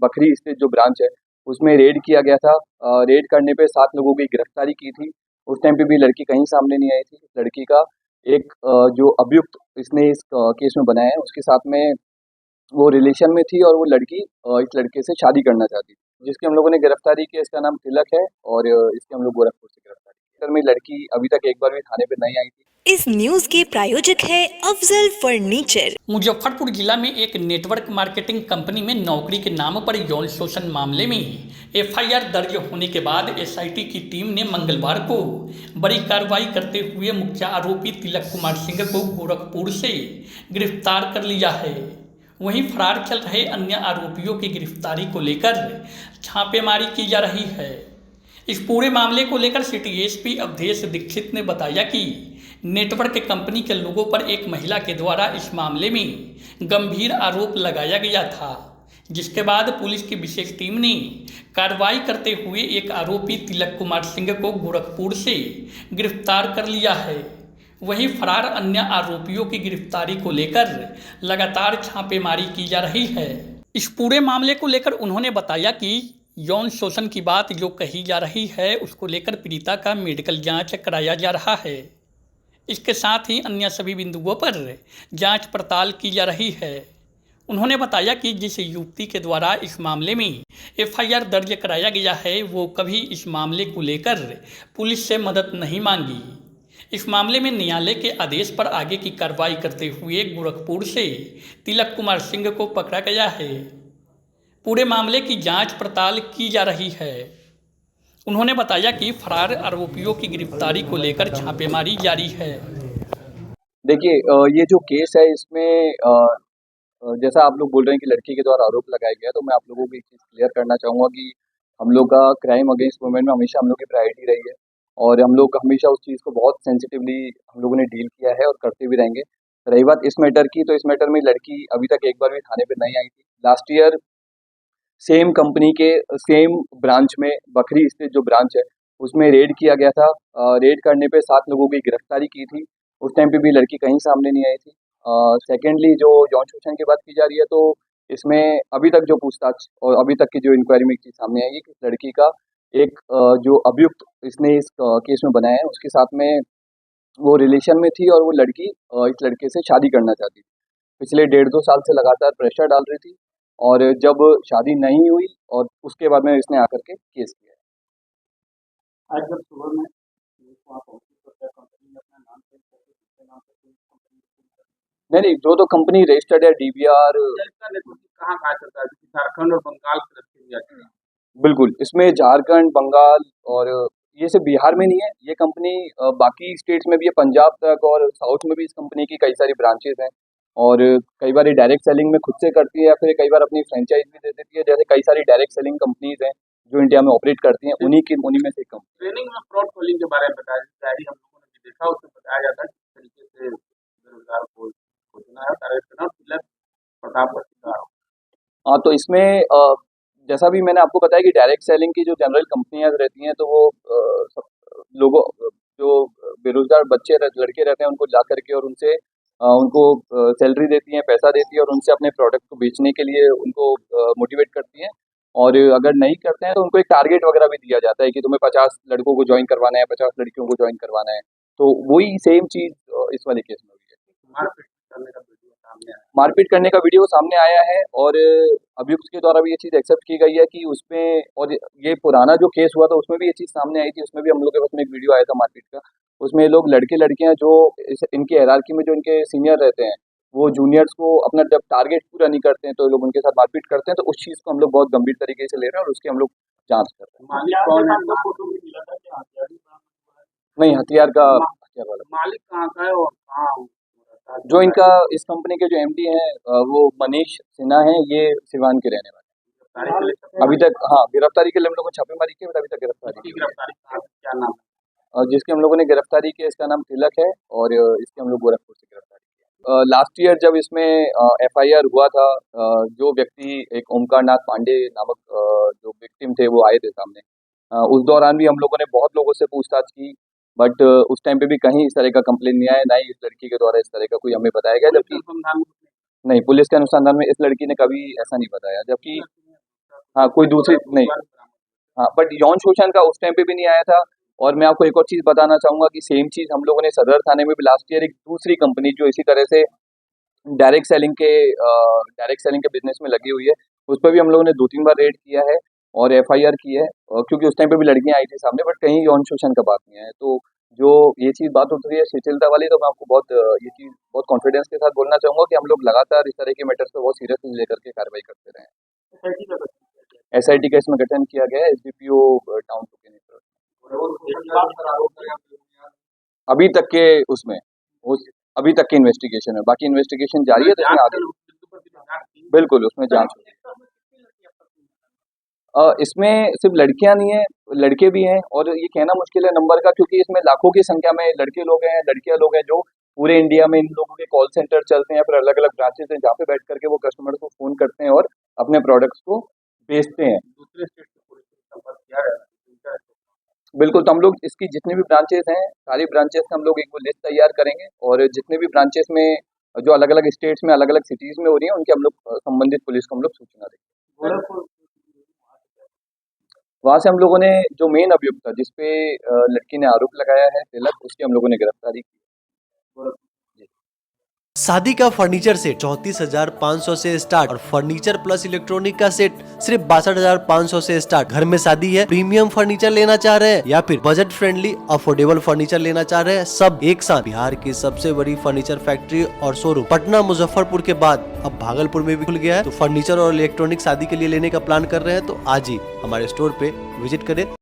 बखरी स्थित जो ब्रांच है उसमें रेड किया गया था। रेड करने पे 7 लोगों की गिरफ्तारी की थी। उस टाइम पे भी लड़की कहीं सामने नहीं आई थी। लड़की का एक जो अभियुक्त इसने इस केस में बनाया है उसके साथ में वो रिलेशन में थी और वो लड़की इस लड़के से शादी करना चाहती थी, जिसकी हम लोगों ने गिरफ्तारी की। इसका नाम तिलक है और इसके हम लोग गोरखपुर से गिरफ्तारी की। सर में लड़की अभी तक एक बार भी थाने पे नहीं आई थी। इस न्यूज के प्रायोजक है अफजल फर्नीचर। मुजफ्फरपुर जिला में एक नेटवर्क मार्केटिंग कंपनी में नौकरी के नाम पर यौन शोषण मामले में एफआईआर दर्ज होने के बाद एसआईटी की टीम ने मंगलवार को बड़ी कार्रवाई करते हुए मुख्य आरोपी तिलक कुमार सिंह को गोरखपुर से गिरफ्तार कर लिया है। वहीं फरार चल रहे अन्य आरोपियों की गिरफ्तारी को लेकर छापेमारी की जा रही है। इस पूरे मामले को लेकर सिटी एसपी अवधेश दीक्षित ने बताया कि नेटवर्क कंपनी के लोगों पर एक महिला के द्वारा इस मामले में गंभीर आरोप लगाया गया था, जिसके बाद पुलिस की विशेष टीम ने कार्रवाई करते हुए एक आरोपी तिलक कुमार सिंह को गोरखपुर से गिरफ्तार कर लिया है। वहीं फरार अन्य आरोपियों की गिरफ्तारी को लेकर लगातार छापेमारी की जा रही है। इस पूरे मामले को लेकर उन्होंने बताया कि यौन शोषण की बात जो कही जा रही है उसको लेकर पीड़िता का मेडिकल जांच कराया जा रहा है। इसके साथ ही अन्य सभी बिंदुओं पर जांच पड़ताल की जा रही है। उन्होंने बताया कि जिस युवती के द्वारा इस मामले में एफआईआर दर्ज कराया गया है वो कभी इस मामले को लेकर पुलिस से मदद नहीं मांगी। इस मामले में न्यायालय के आदेश पर आगे की कार्रवाई करते हुए गोरखपुर से तिलक कुमार सिंह को पकड़ा गया है। पूरे मामले की जांच पड़ताल की जा रही है। उन्होंने बताया कि फरार आरोपियों की गिरफ्तारी को लेकर छापेमारी जारी है। देखिए ये जो केस है इसमें जैसा आप लोग बोल रहे हैं कि लड़की के द्वारा आरोप लगाया गया, तो मैं आप लोगों को एक चीज़ क्लियर करना चाहूँगा कि हम लोग का क्राइम अगेंस्ट वुमेन में हमेशा हम लोग की प्रायोरिटी रही है और हम लोग हमेशा उस चीज़ को बहुत सेंसिटिवली हम लोगों ने डील किया है और करते भी रहेंगे। रही बात इस मैटर की, तो इस मैटर में लड़की अभी तक एक बार भी थाने पे नहीं आई थी। लास्ट ईयर सेम कंपनी के सेम ब्रांच में बखरी स्थित जो ब्रांच है उसमें रेड किया गया था। रेड करने पे 7 लोगों की गिरफ्तारी की थी। उस टाइम पे भी लड़की कहीं सामने नहीं आई थी। सेकेंडली जो यौन शोषण की बात की जा रही है, तो इसमें अभी तक जो पूछताछ और अभी तक की जो इंक्वायरी में एक चीज़ सामने आई है कि लड़की का एक जो अभियुक्त इसने इस केस में बनाया है उसके साथ में वो रिलेशन में थी और वो लड़की इस लड़के से शादी करना चाहती थी। पिछले 1.5-2 साल से लगातार प्रेशर डाल रही थी और जब शादी नहीं हुई और उसके बाद में इसने आकर के केस किया। आज जब सुबह में वहाँ पहुंची तो क्या कंपनी ने अपना नाम चेंज करके दूसरे नाम पे कोई कंपनी नहीं, जो तो कंपनी रजिस्टर्ड है डीबीआर। इसका नेटवर्क कहाँ कहाँ चलता है? क्योंकि झारखंड और बंगाल की तरफ से भी आती है। बिल्कुल, इसमें झारखंड, बंगाल और ये सिर्फ बिहार में नहीं है, ये कंपनी बाकी स्टेट्स में भी है, पंजाब तक और साउथ में भी इस कंपनी की कई सारी ब्रांचेस हैं और कई बार ये डायरेक्ट सेलिंग में खुद से करती है या फिर कई बार अपनी फ्रेंचाइज भी दे देती है। जैसे कई सारी डायरेक्ट सेलिंग कंपनीज हैं जो इंडिया में ऑपरेट करती हैं, उन्हीं में से एक कंपनी। ट्रेनिंग में फ्रॉड कॉलिंग के बारे में बताया, डायरी हम लोगों ने भी देखा, उसमें बताया जाता है किस तरीके से बेरोजगार को खोजना है, टारगेट करना और तिलक प्रताप का शिकार हो। हाँ, तो इसमें जैसा भी मैंने आपको बताया कि डायरेक्ट सेलिंग की जो जनरल कंपनियां रहती हैं, तो वो लोगों जो बेरोजगार बच्चे लड़के रहते हैं उनको ला करके और उनसे उनको सैलरी देती हैं, पैसा देती है और उनसे अपने प्रोडक्ट को बेचने के लिए उनको मोटिवेट करती हैं। और अगर नहीं करते हैं तो उनको एक टारगेट वगैरह भी दिया जाता है कि तुम्हें 50 लड़कों को ज्वाइन करवाना है, 50 लड़कियों को ज्वाइन करवाना है। तो वही सेम चीज़ इस वाले केस में हुई है। मारपीट करने का वीडियो सामने आया मारपीट करने का वीडियो सामने आया है और अभियुक्त के द्वारा भी ये चीज़ एक्सेप्ट की गई है कि उसमें, और ये पुराना जो केस हुआ था उसमें भी ये चीज़ सामने आई थी, उसमें भी हम लोग के पास में एक वीडियो आया था मारपीट का। उसमें लोग लड़के लड़कियां जो इनके हायरार्की में जो इनके सीनियर रहते हैं वो जूनियर्स को अपना जब टारगेट पूरा नहीं करते हैं तो ये लोग उनके साथ मारपीट करते हैं। तो उस चीज़ को हम लोग बहुत गंभीर तरीके से ले रहे हैं और उसकी हम लोग जाँच कर रहे हैं। मालिक कौन है? फोटो भी मिला था कि हथियार नहीं, हथियार वाला मालिक कहाँ का है और कहाँ जो इनका इस कंपनी के जो एमडी हैं वो मनीष सिन्हा हैं, ये सिवान के रहने वाले हैं। अभी तक हाँ, गिरफ्तारी के लिए हम लोगों ने छापेमारी की, बट अभी तक गिरफ्तारी क्या नाम है? जिसकी हम लोगों ने गिरफ्तारी की इसका नाम तिलक है और इसके हम लोग गोरखपुर से गिरफ्तारी किया। लास्ट ईयर जब इसमें एफआईआर हुआ था, जो व्यक्ति एक ओमकार नाथ पांडे नामक जो विक्टिम थे वो आए थे सामने। उस दौरान भी हम लोगों ने बहुत लोगों से पूछताछ की, बट उस टाइम पे भी कहीं इस तरह का कंप्लेन नहीं आया, ना ही इस लड़की के द्वारा इस तरह का कोई हमें बताया गया। जबकि नहीं, पुलिस के अनुसंधान में इस लड़की ने कभी ऐसा नहीं बताया। जबकि हाँ, कोई दूसरी नहीं। हाँ, बट यौन शोषण का उस टाइम पे भी नहीं आया था। और मैं आपको एक और चीज़ बताना चाहूँगा कि सेम चीज़ हम लोगों ने सदर थाने में भी लास्ट ईयर एक दूसरी कंपनी जो इसी तरह से डायरेक्ट सेलिंग के बिजनेस में लगी हुई है, उस पर भी हम लोगों ने 2-3 बार रेड किया है और एफआईआर की है। क्योंकि उस टाइम पे भी लड़कियां आई थी सामने, बट कहीं यौन शोषण का बात नहीं है। तो जो ये चीज़ बात उठ रही है शिथिलता वाली, तो मैं आपको ये चीज़ बहुत कॉन्फिडेंस के साथ बोलना चाहूँगा कि हम लोग लगातार इस तरह के मैटर्स पे बहुत सीरियसली लेकर के कार्रवाई करते रहे हैं। SIT का गठन किया गया एसआईटी का इसमें गठन किया गया है, एसडीपीओ टाउन टू के नेतृत्व में। और एक बात पर आरोप लगा कि अभी तक के उसमें उस अभी तक के इन्वेस्टिगेशन है, बाकी इन्वेस्टिगेशन जारी है, तो इसमें आगे उस बिंदु पर भी जांच की। बिल्कुल उसमें जांच होगी। इसमें सिर्फ लड़कियां नहीं है, लड़के भी हैं, और ये कहना मुश्किल है नंबर का, क्योंकि इसमें लाखों की संख्या में लड़के लोग हैं, लड़कियां लोग हैं, जो पूरे इंडिया में इन लोगों के कॉल सेंटर चलते हैं, फिर अलग अलग ब्रांचेस हैं जहाँ पे बैठ करके वो कस्टमर्स को फोन करते हैं और अपने प्रोडक्ट्स को बेचते हैं। दूसरे स्टेट से पुलिस ने संपर्क किया है। बिल्कुल, तो हम लोग इसकी जितनी भी ब्रांचेस हैं, सारी ब्रांचेस का हम लोग एक वो लिस्ट तैयार करेंगे, और जितने भी ब्रांचेस में जो अलग अलग स्टेट्स में अलग अलग सिटीज में हो रही है, उनके हम लोग संबंधित पुलिस को हम लोग सूचना देंगे। गोरखपुर वहां से हम लोगों ने जो मेन अभियुक्त था, जिसपे लड़की ने आरोप लगाया है तिलक, उसकी हम लोगों ने गिरफ्तारी की। शादी का फर्नीचर सेट 34,500 से स्टार्ट और फर्नीचर प्लस इलेक्ट्रॉनिक का सेट सिर्फ 62,500 से स्टार्ट। घर में शादी है, प्रीमियम फर्नीचर लेना चाह रहे हैं या फिर बजट फ्रेंडली अफोर्डेबल फर्नीचर लेना चाह रहे हैं, सब एक साथ। बिहार की सबसे बड़ी फर्नीचर फैक्ट्री और शोरूम पटना मुजफ्फरपुर के बाद अब भागलपुर में भी खुल गया है। तो फर्नीचर और इलेक्ट्रॉनिक शादी के लिए लेने का प्लान कर रहे हैं तो आज ही हमारे स्टोर पे विजिट करें।